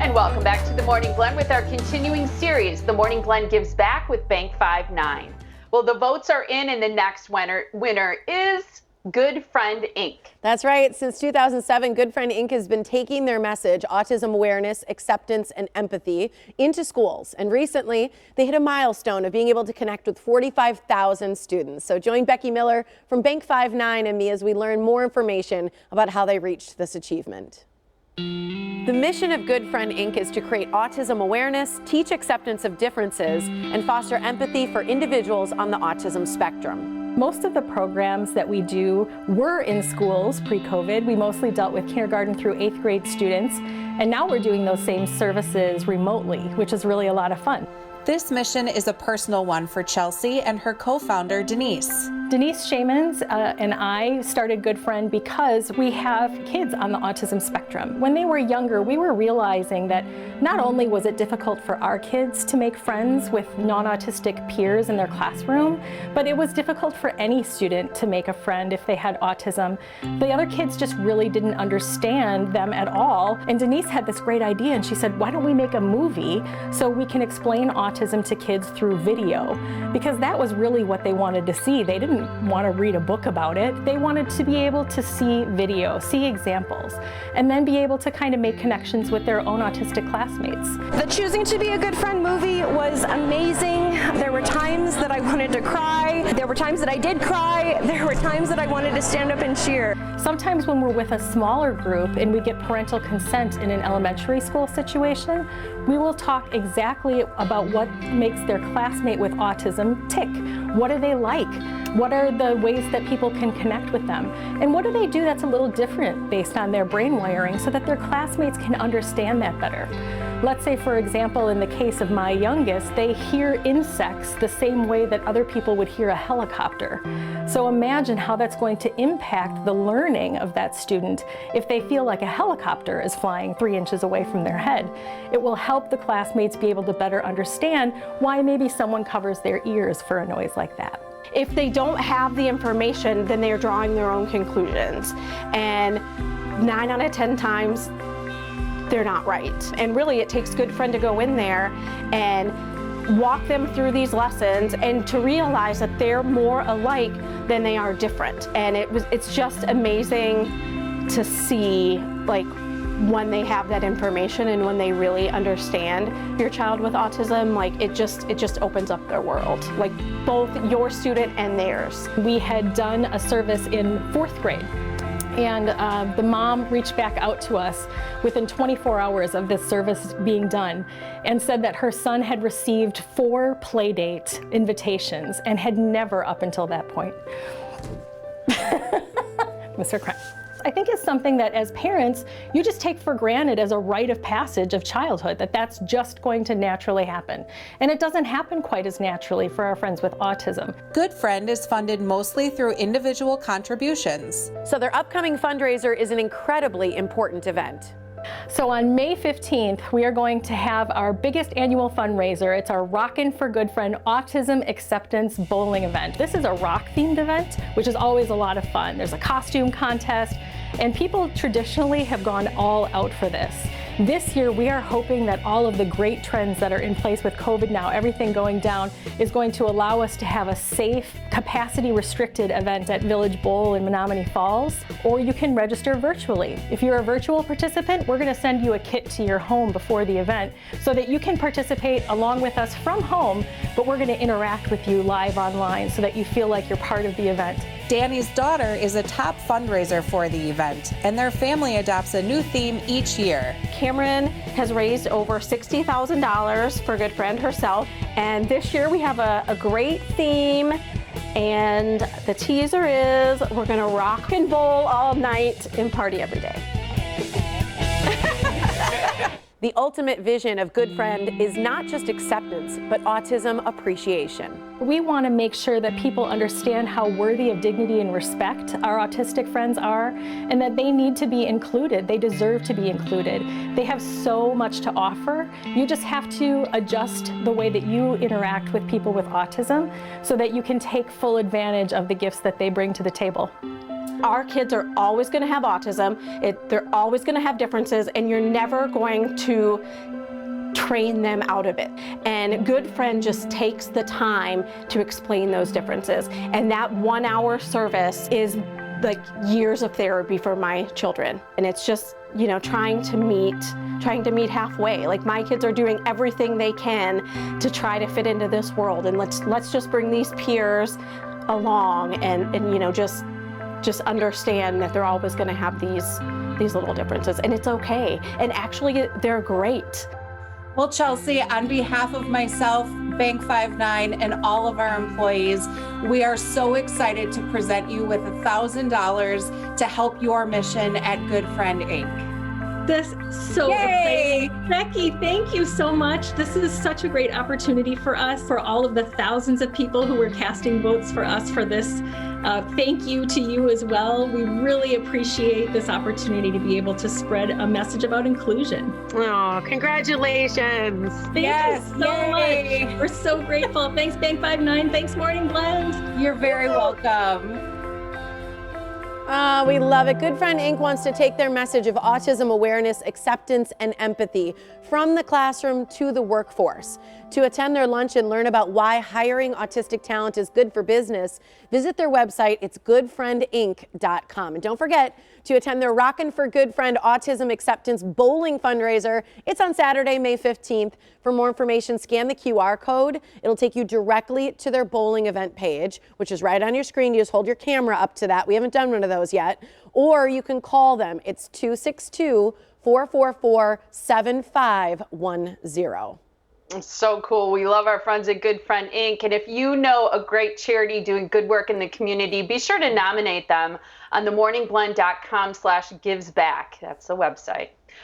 And welcome back to the Morning Blend with our continuing series, The Morning Blend Gives Back with Bank 5-9. Well, the votes are in and the next winner is Good Friend Inc. That's right. Since 2007, Good Friend Inc. has been taking their message, autism awareness, acceptance, and empathy, into schools. And recently, they hit a milestone of being able to connect with 45,000 students. So join Becky Miller from Bank 5-9 and me as we learn more information about how they reached this achievement. The mission of Good Friend Inc. is to create autism awareness, teach acceptance of differences, and foster empathy for individuals on the autism spectrum. Most of the programs that we do were in schools pre-COVID. We mostly dealt with kindergarten through 8th grade students, and now we're doing those same services remotely, which is really a lot of fun. This mission is a personal one for Chelsea and her co-founder, Denise. Denise Shamans and I started Good Friend because we have kids on the autism spectrum. When they were younger, we were realizing that not only was it difficult for our kids to make friends with non-autistic peers in their classroom, but it was difficult for any student to make a friend if they had autism. The other kids just really didn't understand them at all. And Denise had this great idea, and she said, why don't we make a movie so we can explain autism to kids through video? Because that was really what they wanted to see. They didn't want to read a book about it. They wanted to be able to see video, see examples, and then be able to kind of make connections with their own autistic classmates. The Choosing to Be a Good Friend movie was amazing. There were times that I wanted to cry. There were times that I did cry. There were times that I wanted to stand up and cheer. Sometimes when we're with a smaller group and we get parental consent in an elementary school situation, we will talk exactly about what makes their classmate with autism tick. What do they like? What are the ways that people can connect with them? And what do they do that's a little different based on their brain wiring so that their classmates can understand that better? Let's say, for example, in the case of my youngest, they hear insects the same way that other people would hear a helicopter. So imagine how that's going to impact the learning of that student if they feel like a helicopter is flying 3 inches away from their head. It will help the classmates be able to better understand why maybe someone covers their ears for a noise like that. If they don't have the information, then they're drawing their own conclusions. And 9 out of 10 times, they're not right. And really, it takes Good Friend to go in there and walk them through these lessons and to realize that they're more alike than they are different. And it's just amazing to see, like, when they have that information and when they really understand your child with autism, like it just opens up their world, like both your student and theirs. We had done a service in 4th grade. And the mom reached back out to us within 24 hours of this service being done and said that her son had received 4 play date invitations and had never up until that point. Mr. Krantz. I think it's something that as parents, you just take for granted as a rite of passage of childhood, that that's just going to naturally happen. And it doesn't happen quite as naturally for our friends with autism. Good Friend is funded mostly through individual contributions. So their upcoming fundraiser is an incredibly important event. So on May 15th, we are going to have our biggest annual fundraiser. It's our Rockin' for Good Friend Autism Acceptance Bowling event. This is a rock-themed event, which is always a lot of fun. There's a costume contest, and people traditionally have gone all out for this. This year, we are hoping that all of the great trends that are in place with COVID now, everything going down, is going to allow us to have a safe, capacity-restricted event at Village Bowl in Menomonee Falls, or you can register virtually. If you're a virtual participant, we're going to send you a kit to your home before the event so that you can participate along with us from home, but we're going to interact with you live online so that you feel like you're part of the event. Danny's daughter is a top fundraiser for the event, and their family adopts a new theme each year. Cameron has raised over $60,000 for Good Friend herself, and this year we have a great theme, and the teaser is we're gonna rock and bowl all night and party every day. The ultimate vision of Good Friend is not just acceptance, but autism appreciation. We want to make sure that people understand how worthy of dignity and respect our autistic friends are, and that they need to be included. They deserve to be included. They have so much to offer. You just have to adjust the way that you interact with people with autism so that you can take full advantage of the gifts that they bring to the table. Our kids are always going to have autism. They're always going to have differences, and you're never going to train them out of it. And Good Friend just takes the time to explain those differences. And that 1 hour service is like years of therapy for my children. And it's just, you know, trying to meet halfway. Like, my kids are doing everything they can to try to fit into this world. And let's just bring these peers along and you know, just understand that they're always going to have these little differences, and it's okay. And actually, they're great. Well, Chelsea, on behalf of myself, Bank 5-9, and all of our employees, we are so excited to present you with $1,000 to help your mission at Good Friend Inc. That's so Yay! exciting. Becky, thank you so much. This is such a great opportunity for us, for all of the thousands of people who were casting votes for us for this. Thank you to you as well. We really appreciate this opportunity to be able to spread a message about inclusion. Oh, congratulations. Thank you so Yay! much. We're so grateful. Thanks, Bank 5-9. Thanks, Morning Blend. You're very welcome. We love it. Good Friend Inc. wants to take their message of autism awareness, acceptance, and empathy from the classroom to the workforce. To attend their lunch and learn about why hiring autistic talent is good for business, visit their website. It's goodfriendinc.com. And don't forget to attend their Rockin' for Good Friend Autism Acceptance Bowling fundraiser. It's on Saturday, May 15th. For more information, scan the QR code. It'll take you directly to their bowling event page, which is right on your screen. You just hold your camera up to that. We haven't done one of those yet. Or you can call them. It's 262-444-7510. So cool. We love our friends at Good Friend Inc. And if you know a great charity doing good work in the community, be sure to nominate them on themorningblend.com/givesback. That's the website.